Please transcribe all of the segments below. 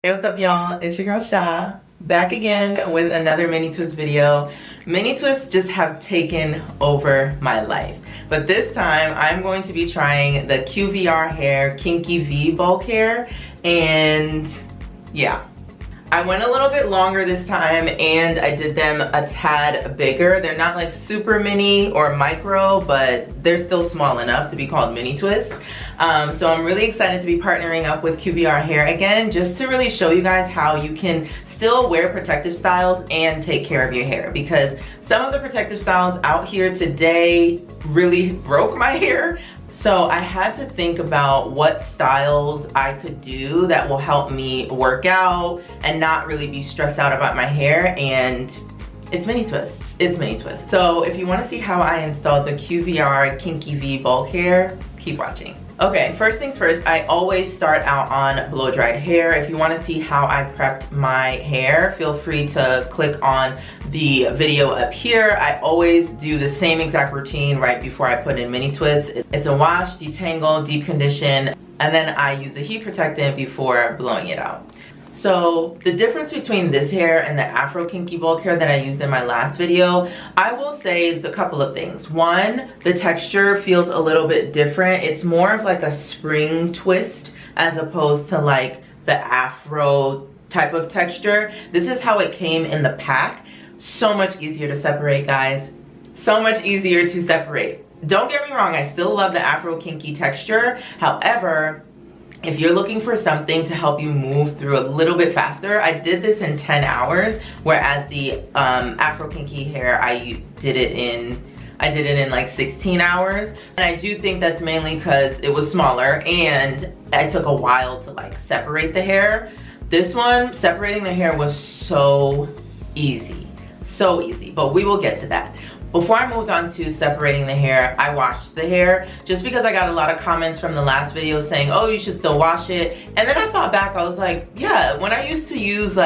Hey, what's up, y'all? It's your girl Sha, back again with another mini twist video. Mini twists just have taken over my life, but this time I'm going to be trying the QVR hair Kinky V bulk hair, and yeah. I went a little bit longer this time and I did them a tad bigger. They're not like super mini or micro, but they're still small enough to be called mini twists. So I'm really excited to be partnering up with QVR hair again, just to really show you guys how you can still wear protective styles and take care of your hair, because some of the protective styles out here today really broke my hair. So I had to think about what styles I could do that will help me work out and not really be stressed out about my hair, and it's mini twists. It's mini twists. So if you want to see how I installed the QVR Kinky V bulk hair, keep watching. Okay, first things first, I always start out on blow dried hair. If you want to see how I prepped my hair, feel free to click on the video up here. I always do the same exact routine right before I put in mini twists. It's a wash, detangle, deep condition, and then I use a heat protectant before blowing it out. So the difference between this hair and the Afro Kinky bulk hair that I used in my last video, I will say is a couple of things. One, the texture feels a little bit different. It's more of like a spring twist as opposed to like the Afro type of texture. This is how it came in the pack. So much easier to separate, guys. So much easier to separate. Don't get me wrong, I still love the Afro Kinky texture. However, if you're looking for something to help you move through a little bit faster, I did this in 10 hours, whereas the Afro Kinky hair, I did it in like 16 hours. And I do think that's mainly because it was smaller and I took a while to like separate the hair. This one, separating the hair was so easy, but we will get to that. Before I moved on to separating the hair, I washed the hair, just because I got a lot of comments from the last video saying, oh, you should still wash it. And then I thought back, I was like, yeah, when I used to use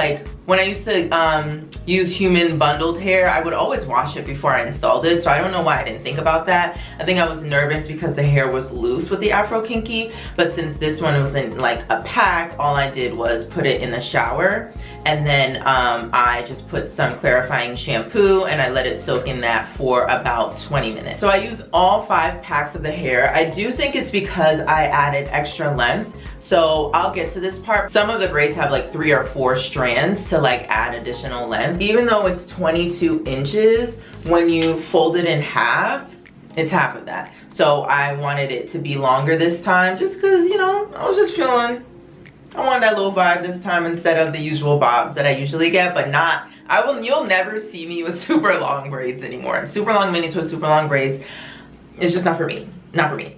use human bundled hair, I would always wash it before I installed it. So I don't know why I didn't think about that. I think I was nervous because the hair was loose with the Afro Kinky, but since this one was in like a pack, all I did was put it in the shower. And then I just put some clarifying shampoo and I let it soak in that for about 20 minutes. So I used all 5 packs of the hair. I do think it's because I added extra length. So I'll get to this part. Some of the braids have like 3 or 4 strands to like add additional length. Even though it's 22 inches, when you fold it in half, it's half of that. So I wanted it to be longer this time just because, you know, I was just feeling, I wanted that little vibe this time instead of the usual bobs that I usually get, but not, you'll never see me with super long braids anymore. Super long mini twists, super long braids, it's just not for me, not for me.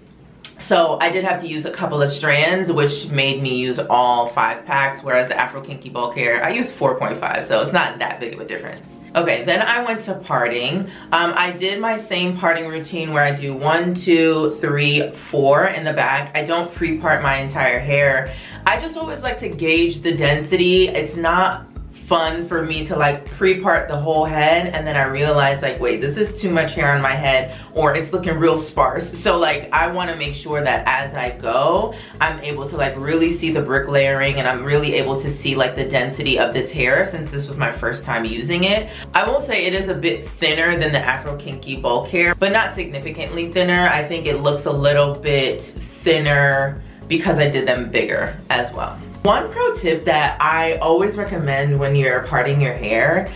So I did have to use a couple of strands, which made me use all 5 packs, whereas the Afro Kinky bulk hair, I used 4.5, so it's not that big of a difference. Okay, then I went to parting. I did my same parting routine where I do 1, 2, 3, 4 in the back. I don't pre-part my entire hair. I just always like to gauge the density. It's not fun for me to like pre-part the whole head and then I realize like, wait, this is too much hair on my head, or it's looking real sparse. So like I want to make sure that as I go, I'm able to like really see the brick layering and I'm really able to see like the density of this hair, since this was my first time using it. I will say it is a bit thinner than the Afro Kinky bulk hair, but not significantly thinner. I think it looks a little bit thinner because I did them bigger as well. One pro tip that I always recommend when you're parting your hair,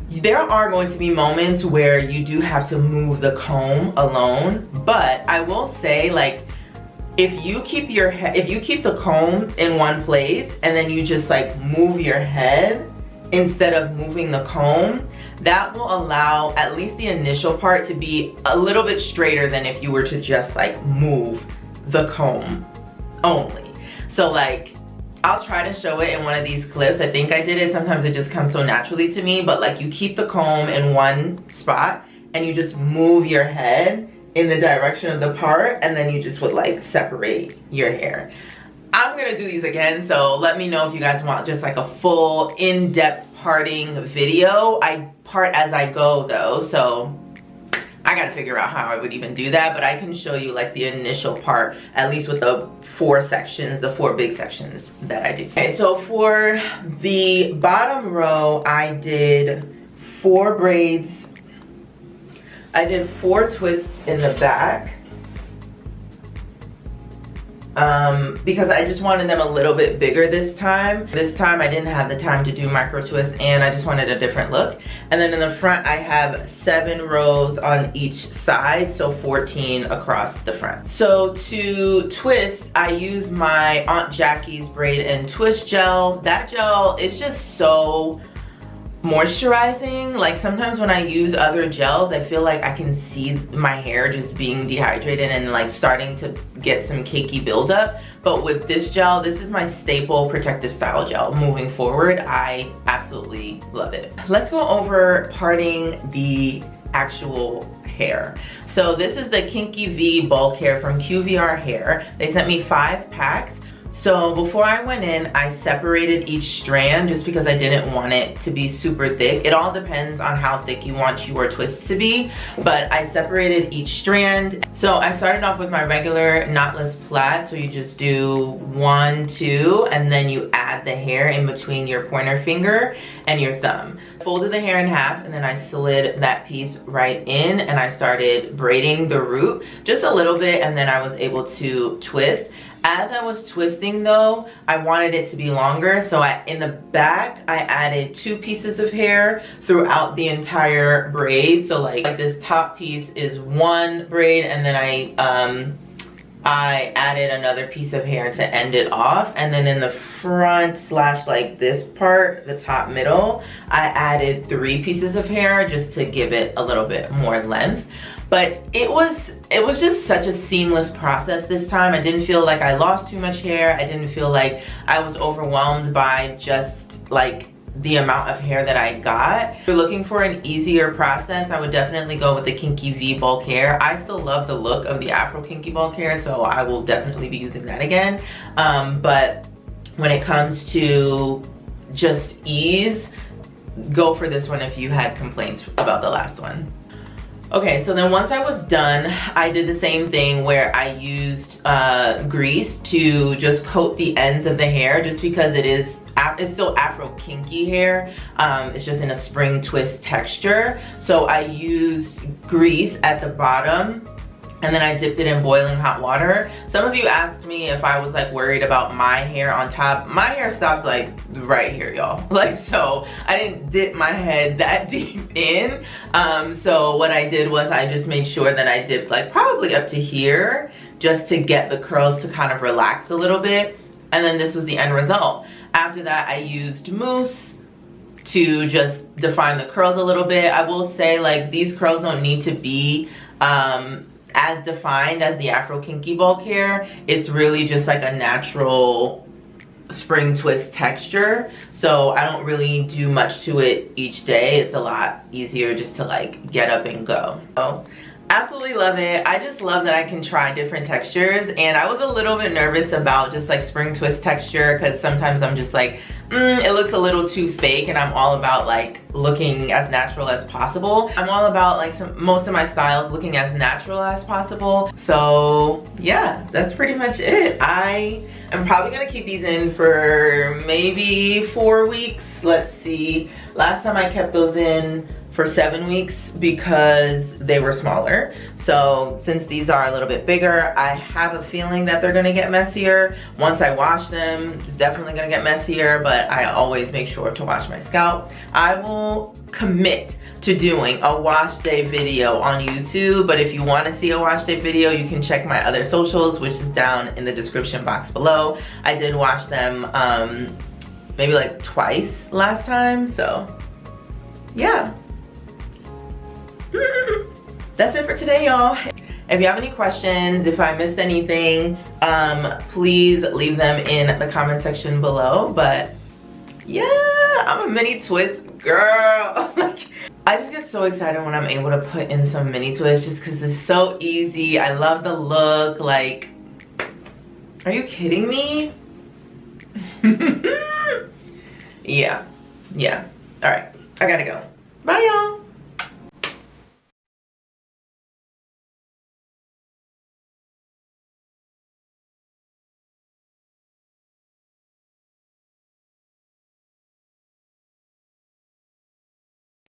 there are going to be moments where you do have to move the comb alone, but I will say, like, if you keep the comb in one place and then you just like move your head instead of moving the comb, that will allow at least the initial part to be a little bit straighter than if you were to just like move the comb only. So like, I'll try to show it in one of these clips. I think I did it. Sometimes it just comes so naturally to me, but like you keep the comb in one spot and you just move your head in the direction of the part, and then you just would like separate your hair. I'm gonna do these again, so let me know if you guys want just like a full in-depth parting video. I part as I go though, so I gotta figure out how I would even do that, but I can show you like the initial part, at least with the 4 sections, the 4 big sections that I do. Okay, so for the bottom row, I did 4 braids. I did 4 twists in the back. Because I just wanted them a little bit bigger this time. This time I didn't have the time to do micro twists and I just wanted a different look. And then in the front I have 7 rows on each side, so 14 across the front. So to twist, I use my Aunt Jackie's braid and twist gel. That gel is just so moisturizing. Like sometimes when I use other gels, I feel like I can see my hair just being dehydrated and like starting to get some cakey buildup. But with this gel, this is my staple protective style gel moving forward. I absolutely love it. Let's go over parting the actual hair. So this is the Kinky V bulk hair from QVR hair. They sent me 5 packs. So before I went in, I separated each strand just because I didn't want it to be super thick. It all depends on how thick you want your twists to be, but I separated each strand. So I started off with my regular knotless plait. So you just do 1, 2, and then you add the hair in between your pointer finger and your thumb. Folded the hair in half and then I slid that piece right in and I started braiding the root just a little bit, and then I was able to twist. As I was twisting though, I wanted it to be longer, so in the back I added 2 pieces of hair throughout the entire braid. So like this top piece is 1 braid, and then I added another piece of hair to end it off, and then in the front slash like this part, the top middle, I added 3 pieces of hair just to give it a little bit more length. But it was just such a seamless process this time. I didn't feel like I lost too much hair. I didn't feel like I was overwhelmed by just like the amount of hair that I got. If you're looking for an easier process, I would definitely go with the Kinky V bulk hair. I still love the look of the Afro Kinky bulk hair, so I will definitely be using that again. But when it comes to just ease, go for this one if you had complaints about the last one. Okay, so then once I was done, I did the same thing where I used grease to just coat the ends of the hair, just because it's still Afro Kinky hair. It's just in a spring twist texture. So I used grease at the bottom, and then I dipped it in boiling hot water. Some of you asked me if I was like worried about my hair on top. My hair stops like right here, y'all. Like, so I didn't dip my head that deep in. So what I did was I just made sure that I dipped like probably up to here, just to get the curls to kind of relax a little bit. And then this was the end result. After that, I used mousse to just define the curls a little bit. I will say, like, these curls don't need to be as defined as the Afro Kinky bulk hair. It's really just like a natural spring twist texture, so I don't really do much to it each day. It's a lot easier just to like get up and go. So absolutely love it. I just love that I can try different textures, and I was a little bit nervous about just like spring twist texture because sometimes I'm just like, it looks a little too fake, and I'm all about like looking as natural as possible. I'm all about like most of my styles looking as natural as possible. So yeah, that's pretty much it. I am probably gonna keep these in for maybe 4 weeks. Let's see. Last time I kept those in for 7 weeks because they were smaller. So since these are a little bit bigger, I have a feeling that they're gonna get messier. Once I wash them, it's definitely gonna get messier, but I always make sure to wash my scalp. I will commit to doing a wash day video on YouTube, but if you want to see a wash day video, you can check my other socials, which is down in the description box below. I did wash them maybe like twice last time, so yeah. That's it for today, y'all. If you have any questions, if I missed anything, please leave them in the comment section below. But yeah, I'm a mini twist girl. Like, I just get so excited when I'm able to put in some mini twists just because it's so easy. I love the look. Like, are you kidding me? Yeah. All right, I gotta go. Bye, y'all.